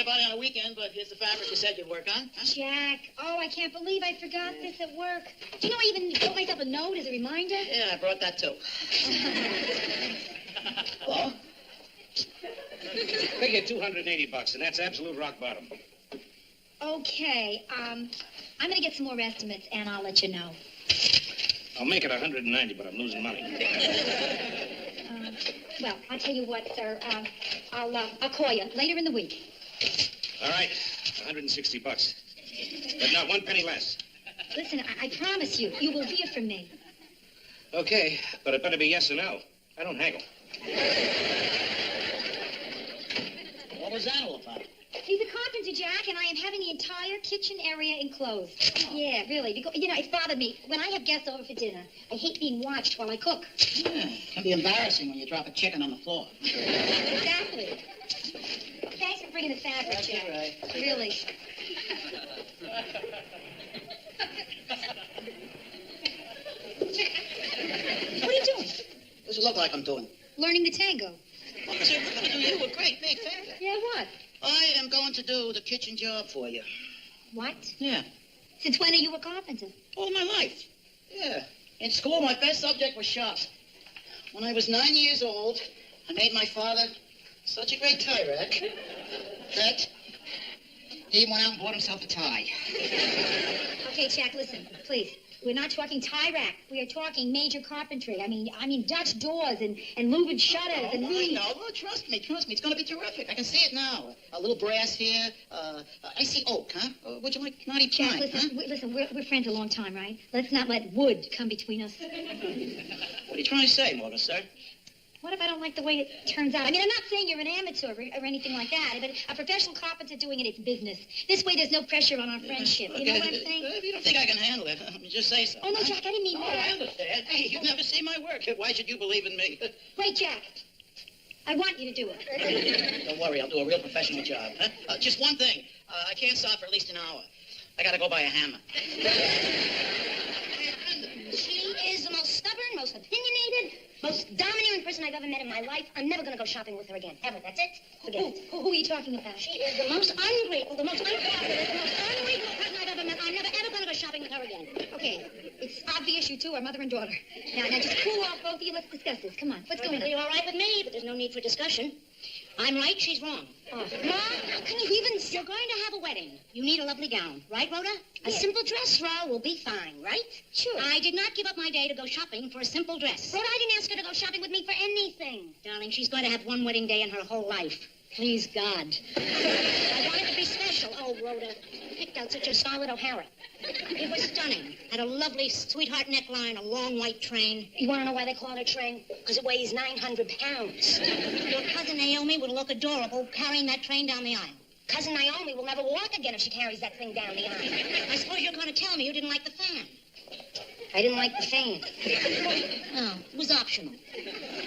anybody on a weekend, but here's the fabric you said you'd work on. Huh? Jack, I can't believe I forgot this at work. Do you know I even wrote myself a note as a reminder? Yeah, I brought that too. Hello? Figure $280, and that's absolute rock bottom. Okay, I'm gonna get some more estimates, and I'll let you know. I'll make it 190, but I'm losing money. Well, I'll tell you what, sir. I'll call you later in the week. All right, $160, but not one penny less. Listen, I promise you, you will hear from me. Okay, but it better be yes or no. I don't haggle. What was that all about? He's a carpenter, Jack, and I am having the entire kitchen area enclosed. Oh. Yeah, really. Because, it's bothered me. When I have guests over for dinner, I hate being watched while I cook. Yeah, it can be embarrassing when you drop a chicken on the floor. Exactly. Thanks for bringing the fabric, That's Jack. all right. Really. What are you doing? What does it look like I'm doing? Learning the tango. Well, sir, we're going to do you a great big favor. Yeah, what? I am going to do the kitchen job for you. What? Yeah. Since when are you a carpenter? All my life. Yeah. In school, my best subject was shop. When I was 9 years old, I made my father such a great tie rack that he went out and bought himself a tie. Okay, Jack, listen, please. We're not talking tie rack. We are talking major carpentry. I mean Dutch doors and louvered shutters and... I know. Well, trust me. It's going to be terrific. I can see it now. A little brass here. I see oak, huh? Would you like knotty pine, Jack, listen, huh? listen, we're friends a long time, right? Let's not let wood come between us. What are you trying to say, Morgan, sir? What if I don't like the way it turns out? I mean, I'm not saying you're an amateur or anything like that, but a professional carpenter doing it, it's business. This way, there's no pressure on our friendship. You know what I'm saying? If you don't think I can handle it, just say so. Oh, no, Jack, I didn't mean that. I understand. Hey, you've never seen my work. Why should you believe in me? Wait, Jack. I want you to do it. Don't worry, I'll do a real professional job. Huh? Just one thing. I can't stop for at least an hour. I gotta go buy a hammer. She is the most stubborn, most opinionated, most domineering person I've ever met in my life. I'm never going to go shopping with her again. Ever. That's it. Forget it. Who are you talking about? She is the most ungrateful, the most unpopular, the most unreasonable person I've ever met. I'm never, ever going to go shopping with her again. Okay. It's obvious you two are mother and daughter. Now just cool off, both of you. Let's discuss this. Come on. What's going on? You're all right with me, but there's no need for discussion. I'm right, she's wrong. Oh. Ma, how can you even... You're going to have a wedding. You need a lovely gown. Right, Rhoda? A simple dress, Ro, will be fine, right? Sure. I did not give up my day to go shopping for a simple dress. Rhoda, I didn't ask her to go shopping with me for anything. Darling, she's going to have one wedding day in her whole life. Please, God. I want it to be special. Oh, Rhoda, you picked out such a solid O'Hara. It was stunning. Had a lovely sweetheart neckline, a long white train. You want to know why they call it a train? Because it weighs 900 pounds. Your cousin Naomi would look adorable carrying that train down the aisle. Cousin Naomi will never walk again if she carries that thing down the aisle. I suppose you're going to tell me you didn't like the fan. I didn't like the fan. Oh, it was optional.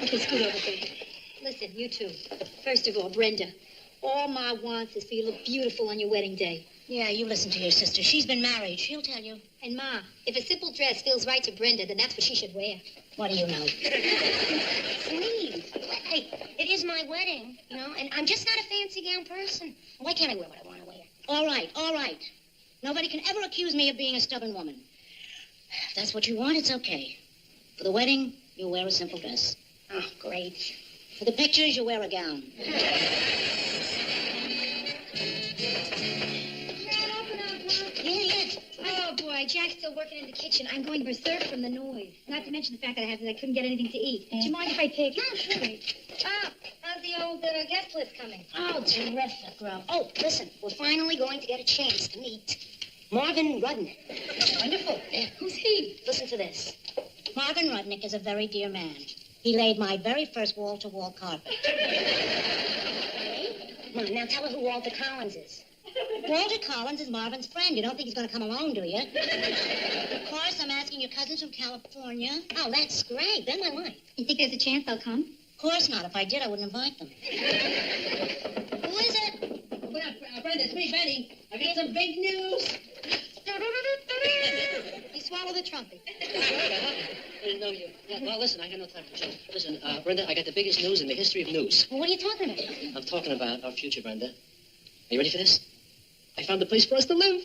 Okay, scoot over there. Listen, you two. First of all, Brenda, all Ma wants is for you to look beautiful on your wedding day. Yeah, you listen to your sister. She's been married. She'll tell you. And Ma, if a simple dress feels right to Brenda, then that's what she should wear. What do you know? Please. Hey, it is my wedding, and I'm just not a fancy gown person. Why can't I wear what I want to wear? All right. Nobody can ever accuse me of being a stubborn woman. If that's what you want, it's okay. For the wedding, you wear a simple dress. Oh, great. For the pictures, you wear a gown. Oh, boy, Jack's still working in the kitchen. I'm going berserk from the noise. Not to mention the fact that I couldn't get anything to eat. Do you mind if I pick? No, sure. How's the old guest list coming? Oh, terrific, Ro. Oh, listen, we're finally going to get a chance to meet Marvin Rudnick. Wonderful. Who's he? Listen to this. Marvin Rudnick is a very dear man. He laid my very first wall-to-wall carpet. Come on, now tell her who Walter Collins is. Walter Collins is Marvin's friend. You don't think he's going to come alone, do you? Of course, I'm asking your cousins from California. Oh, that's great. Then I like. You think there's a chance they'll come? Of course not. If I did, I wouldn't invite them. Who is it? What up, Brenda? It's me, Benny. I've got some big news. You swallow the trumpet. I didn't know you. Yeah, well, listen, I got no time for joke. Listen, Brenda, I got the biggest news in the history of news. Well, what are you talking about? I'm talking about our future, Brenda. you ready for this? I found a place for us to live.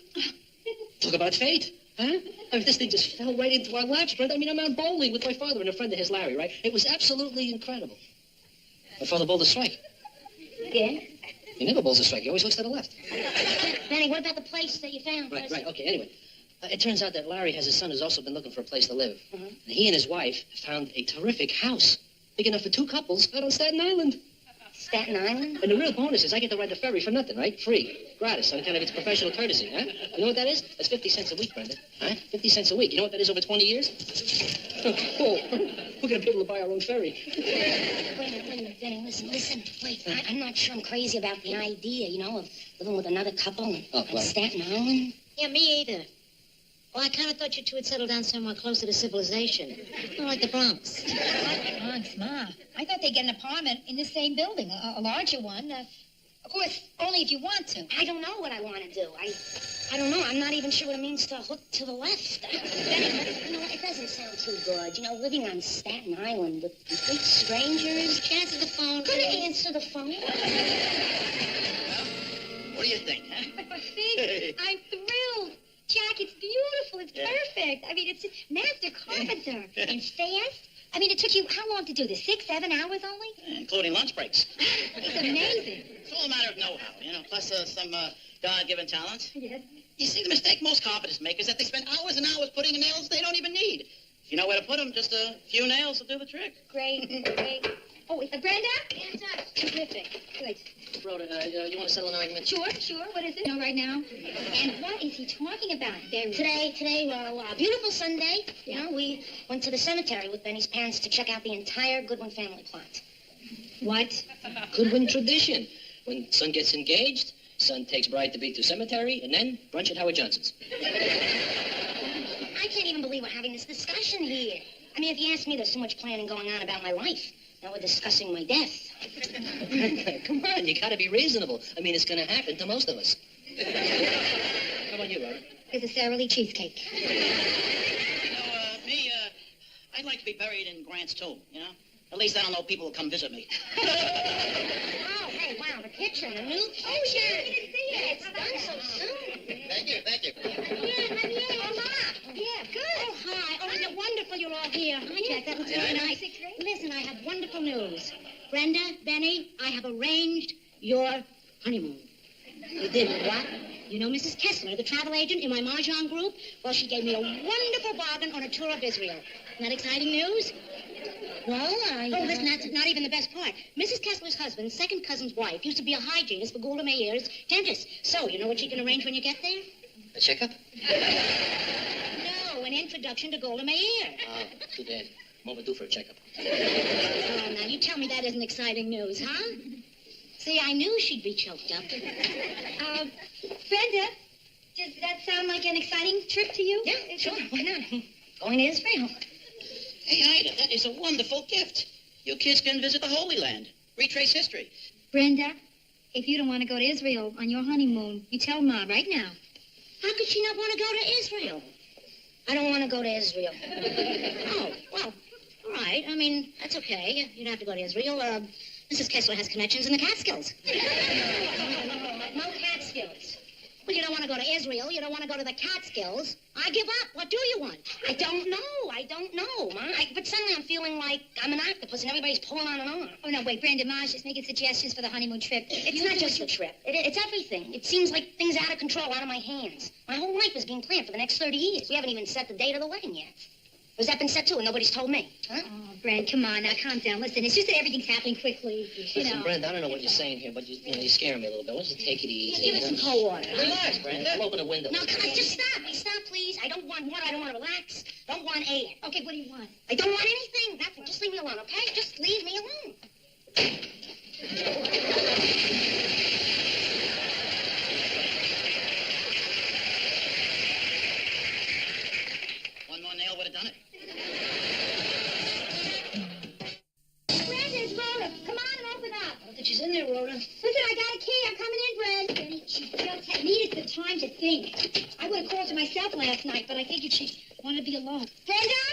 Talk about fate, huh? I mean, this thing just fell right into our laps, Brenda. I mean, I'm out bowling with my father and a friend of his, Larry, right? It was absolutely incredible. My father bowled a strike. Yeah? He never bowls a strike. He always looks to the left. Benny, what about the place that you found? Right. Okay, anyway. It turns out that Larry has a son who's also been looking for a place to live. Mm-hmm. And he and his wife found a terrific house, big enough for 2 couples, out on Staten Island. Staten Island? And the real bonus is I get to ride the ferry for nothing, right? Free. Gratis. On account of its professional courtesy, huh? You know what that is? That's 50 cents a week, Brenda. Huh? 50 cents a week. You know what that is over 20 years? Oh, we're going to be able to buy our own ferry. Wait a minute, Benny, listen. Wait, I'm not sure I'm crazy about the idea, you know, of living with another couple on Staten Island. Yeah, me either. Well, I kind of thought you two had settled down somewhere closer to civilization. More like the Bronx. Bronx, Ma. I thought they'd get an apartment in the same building, a larger one. Of course, only if you want to. I don't know what I want to do. I don't know. I'm not even sure what it means to hook to the left. Benny, you know, it doesn't sound too good. You know, living on Staten Island with complete strangers. Answer the phone. Could I answer the phone? What do you think, huh? See, I'm thrilled. Jack, it's beautiful. It's perfect. I mean, it's master carpenter. And fast. I mean, it took you how long to do this? 6, 7 hours only? Including lunch breaks. It's amazing. It's all a matter of know-how, you know, plus some God-given talent. Yes. You see, the mistake most carpenters make is that they spend hours and hours putting in nails they don't even need. If you know where to put them, just a few nails will do the trick. Great. Oh, Brenda? Terrific. Good. Rhoda, you want to settle an argument? Sure. What is it? No, right now. And what is he talking about? Today, well, a beautiful Sunday, you know, we went to the cemetery with Benny's parents to check out the entire Goodwin family plot. What? Goodwin tradition. When son gets engaged, son takes bride to be to cemetery, and then brunch at Howard Johnson's. I can't even believe we're having this discussion here. I mean, if you ask me, there's so much planning going on about my life. Now we're discussing my death. Come on, you gotta be reasonable. I mean, it's gonna happen to most of us. How about you, Rhoda? It's a Sara Lee cheesecake. Me, I'd like to be buried in Grant's tomb, you know? At least I don't know people will come visit me. Oh, hey, wow, the picture, the new picture. Oh, yeah, I didn't see it. It's done so soon. Thank you. Yeah, good. Oh, hi. Oh, isn't it wonderful you're all here? Hi, Jack. That looks very nice. Listen, I have wonderful news. Brenda, Benny, I have arranged your honeymoon. You did what? You know Mrs. Kessler, the travel agent in my Mahjong group? Well, she gave me a wonderful bargain on a tour of Israel. Isn't that exciting news? Well, Oh, listen, that's not even the best part. Mrs. Kessler's husband's second cousin's wife used to be a hygienist for Golda Meir's dentist. So, you know what she can arrange when you get there? A checkup? No, an introduction to Golda Meir. Oh, too bad. I'm overdue for a checkup. Oh, now, you tell me that isn't exciting news, huh? See, I knew she'd be choked up. Brenda, does that sound like an exciting trip to you? Yeah, sure. Why not? Going to Israel. Hey, Ida, that is a wonderful gift. You kids can visit the Holy Land, retrace history. Brenda, if you don't want to go to Israel on your honeymoon, you tell Ma right now. How could she not want to go to Israel? I don't want to go to Israel. Oh, well, all right. I mean, that's okay. You don't have to go to Israel. Mrs. Kessler has connections in the Catskills. No Catskills. Well, you don't want to go to Israel. You don't want to go to the Catskills. I give up. What do you want? I don't know, Ma. But suddenly I'm feeling like I'm an octopus and everybody's pulling on and on. Oh, no, wait, Brenda, Ma's just making suggestions for the honeymoon trip. It's not just the trip. It's everything. It seems like things are out of control, out of my hands. My whole life is being planned for the next 30 years. We haven't even set the date of the wedding yet. Has that been set too and nobody's told me? Huh? Oh, Brent, come on, now calm down. Listen, it's just that everything's happening quickly. Listen, Brenda, I don't know what you're saying here, but you're scaring me a little bit. Why don't you take it easy? Give us some cold water. Relax, Brenda. I'll open a window. No, come on, just stop. Stop, please. I don't want water. I don't want to relax. Don't want air. Okay, what do you want? I don't want anything. Nothing. Just leave me alone, okay? Just leave me alone. One more nail would have done it. Brenda, it's Rhoda. Come on and open up. I don't think she's in there, Rhoda. Listen, I got a key. I'm coming in, Brenda. Benny, she just had needed the time to think. I would have called her myself last night, but I figured she wanted to be alone. Brenda?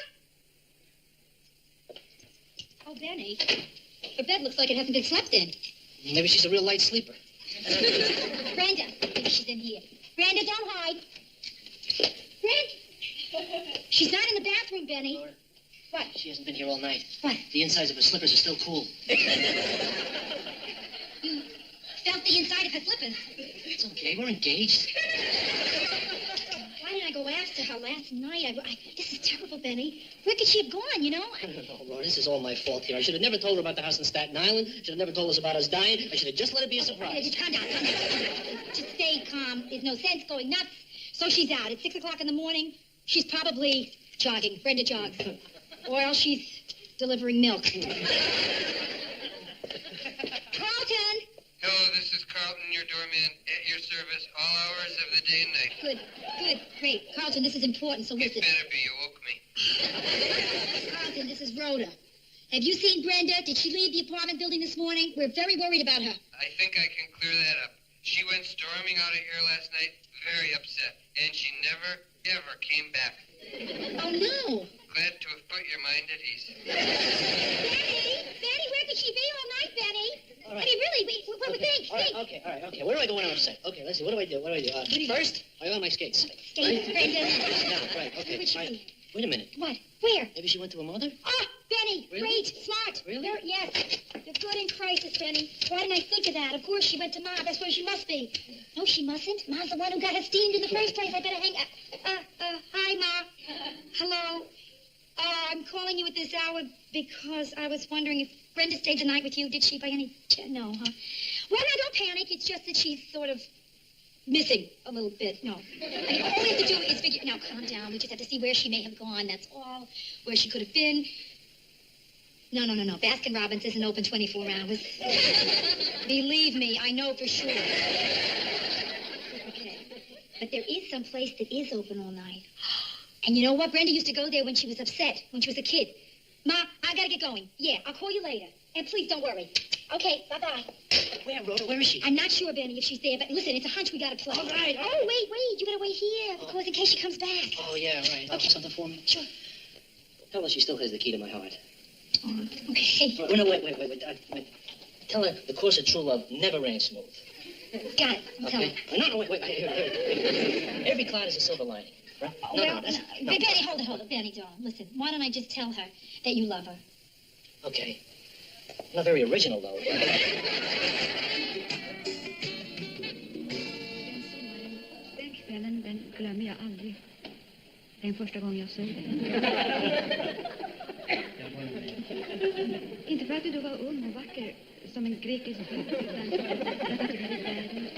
Oh, Benny, her bed looks like it hasn't been slept in. Maybe she's a real light sleeper. Brenda. Maybe she's in here. Brenda, don't hide. Brenda. She's not in the bathroom, Benny. Laura, What? she hasn't been here all night. What? The insides of her slippers are still cool. You felt the inside of her slippers. It's okay. We're engaged. Why didn't I go after her last night? This is terrible, Benny. Where could she have gone, you know? I don't know, Laura. This is all my fault here. I should have never told her about the house in Staten Island. Should have never told us about us dying. I should have just let it be a surprise. Just calm down, calm down. Just stay calm. There's no sense going nuts. So she's out. It's 6 o'clock in the morning. She's probably jogging. Brenda jogs. Or else she's delivering milk. Carlton! Hello, this is Carlton, your doorman, at your service, all hours of the day and night. Good, great. Carlton, this is important, so It listen. better be, you woke me. Carlton, this is Rhoda. Have you seen Brenda? Did she leave the apartment building this morning? We're very worried about her. I think I can clear that up. She went storming out of here last night, very upset, and she never, ever came back. Oh, no. Glad to have put your mind at ease. Benny, where could she be all night, Benny? All right. I mean, really, what would think? All right, okay. Where do I go when I'm upset? Okay, let's see. What do I do? First, I oil my skates. Skates, Brenda. No, right, okay. Where'd she Right. be? Wait a minute. What? Where? Maybe she went to her mother? Ah, Benny, Really? great, smart. Really? Yes. You're good in crisis, Benny. Why didn't I think of that? Of course, she went to Mom. That's where she must be. No, she mustn't. Mom's the one who got her steamed in the first place. I better hang up. Hi, Ma. Hello. I'm calling you at this hour because I was wondering if Brenda stayed the night with you. Did she by any chance? No, huh? Well, now, don't panic. It's just that she's sort of missing a little bit. No. I mean, all we have to do is figure... Now, calm down. We just have to see where she may have gone. That's all. Where she could have been. No. Baskin Robbins isn't open 24 hours. Believe me, I know for sure. Okay. But there is some place that is open all night. And you know what? Brenda used to go there when she was upset, when she was a kid. Ma, I gotta get going. Yeah, I'll call you later. And please don't worry. Okay, bye-bye. Where, Rhoda? Where is she? I'm not sure, Benny, if she's there, but listen, it's a hunch we gotta play. All right. Oh, wait. You gotta wait here, because in case she comes back. Oh, yeah, right. Okay. Something for me? Sure. Tell her she still has the key to my heart. Oh, okay. Wait. Tell her the course of true love never ran smooth. Got it. Tell Okay? her. No, wait. Every cloud is a silver lining. Right? No. Benny, hold it. Benny, darling, listen. Why don't I just tell her that you love her? Okay. Not very original, though. Den kvällen, den glömmer jag aldrig. Den första gången jag såg dig. Inte för att du då var ung och vacker som en grekisk utan för att du hade världens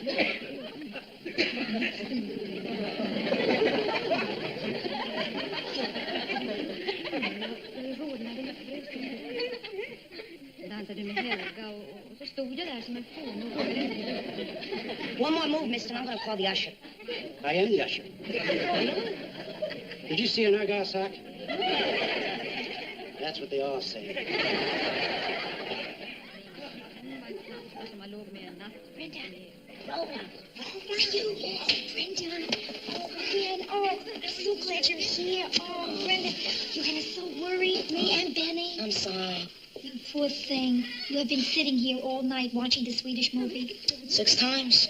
rodnade dansade med Helga och så stod jag där som en fånig. One more move, mister, and I'm going to call the usher. I am the usher. Did you see an argyle sock? That's what they all say. Som man låg med en natt. Brenda. Rhoda. Brenda. Oh, man. Oh, I'm so glad you're here. Oh, Brenda. You had us so worried, me and Benny. I'm sorry. You poor thing. You have been sitting here all night watching the Swedish movie. 6 times.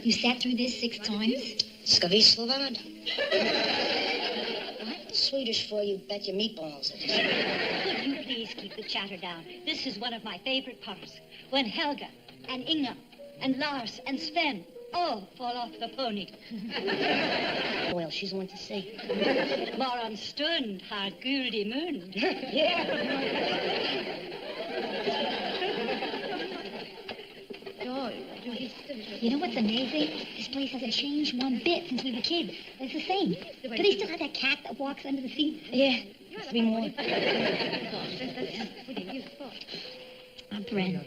You sat through this 6 times? Skavi Slovad. What? Swedish for you bet your meatballs. Could you please keep the chatter down? This is one of my favorite parts. When Helga and Inga and Lars and Sven all fall off the pony. Well, she's the one to see. Morgon stund har guld i mun. Ja, du visste det. You know what's amazing? This place hasn't changed one bit since we were kids. It's the same. Do they still have that cat that walks under the seat? Yeah, 3 more. Brenda,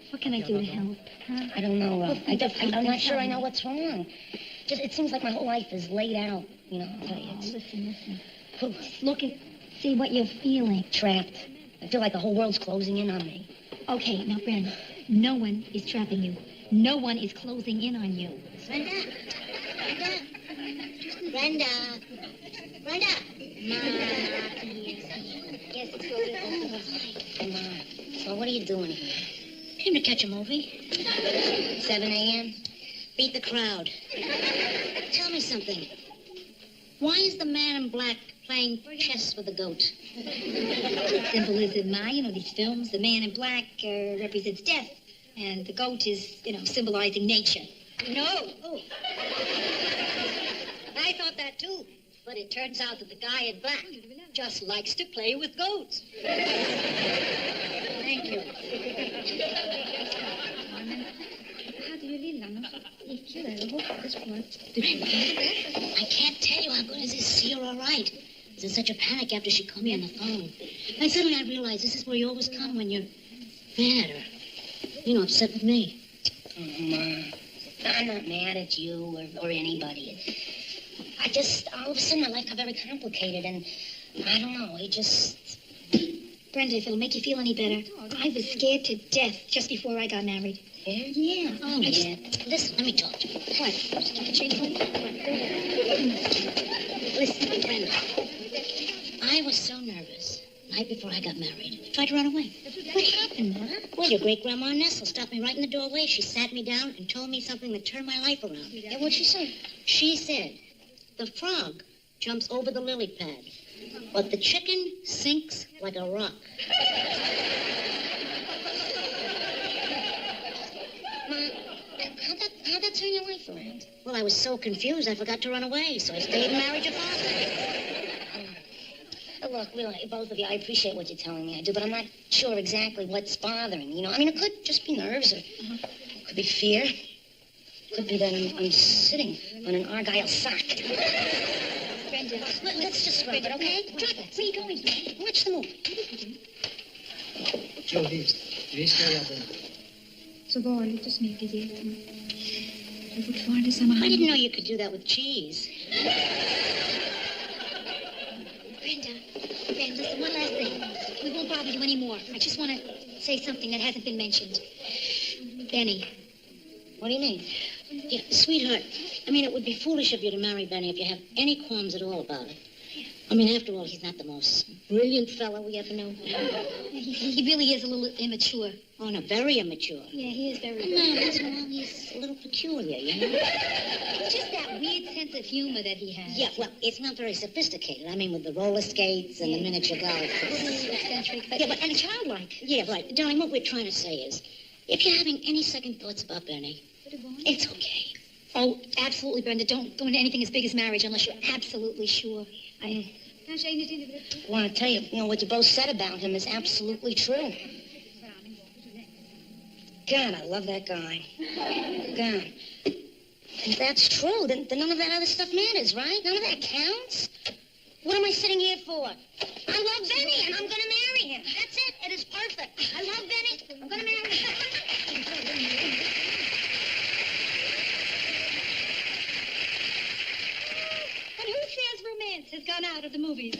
what can I do to help? Huh? I don't know. I'm not sure I know what's wrong. Just, it seems like my whole life is laid out. You know, I'll tell you. Listen. Just look and see what you're feeling. Trapped. I feel like the whole world's closing in on me. Okay, now, Brenda, no one is trapping you. No one is closing in on you. Brenda. Ma. Yes, it's Rhoda. Come on. So what are you doing here? Came to catch a movie. 7 a.m. Beat the crowd. Tell me something. Why is the man in black playing chess with the goat? Simple as it, Ma. You know these films. The man in black represents death, and the goat is, symbolizing nature. No. Oh. I thought that too. But it turns out that the guy in black just likes to play with goats. Thank you. I can't tell you how good it is to see her all right. I was in such a panic after she called me on the phone. And suddenly I realized this is where you always come when you're mad or, upset with me. Oh, Ma. I'm not mad at you or anybody. I just, all of a sudden, my life got very complicated, and I don't know, Brenda, if it'll make you feel any better, I was scared to death just before I got married. Yeah? Oh, yeah. Listen, let me talk to you. What? Listen, Brenda. I was so nervous the night before I got married. I tried to run away. What happened, Ma? Well, your great-grandma Nestle stopped me right in the doorway. She sat me down and told me something that turned my life around. Yeah, what'd she say? She said, the frog jumps over the lily pad, but the chicken sinks like a rock. Ma, how'd that turn your life around? Well, I was so confused I forgot to run away, so I stayed and married your father. Look, really, both of you, I appreciate what you're telling me. I do, but I'm not sure exactly what's bothering me. I mean, it could just be nerves, or it could be fear. It could be that I'm sitting on an Argyle sock. Brenda, Let's just rub it, okay? Drop it. Where are you going? Watch the movie. Joe, vi ska jobba. Så varligt och smyger geten. Det är fortfarande samma I hand. didn't know you could do that with cheese. Brenda, listen, one last thing. We won't bother you anymore. I just want to say something that hasn't been mentioned. Benny. What do you mean? Yeah, sweetheart, I mean, it would be foolish of you to marry Benny if you have any qualms at all about it. I mean, after all, he's not the most brilliant fellow we ever knew. He really is a little immature. Oh, no, very immature. Yeah, he is very... No, that's wrong. He's a little peculiar, Just that weird sense of humor that he has. Yeah, well, it's not very sophisticated. I mean, with the roller skates and the miniature golf. A little eccentric, but... Yeah, but and childlike. Yeah, right. Darling, what we're trying to say is, if you're having any second thoughts about Benny, it's okay. Oh, absolutely, Brenda. Don't go into anything as big as marriage unless you're absolutely sure. I want to tell you, what you both said about him is absolutely true. God, I love that guy. God. If that's true, then none of that other stuff matters, right? None of that counts. What am I sitting here for? I love Benny, and I'm going to marry him. That's it. It is perfect. I love Benny. I'm going to marry him. And who says romance has gone out of the movies?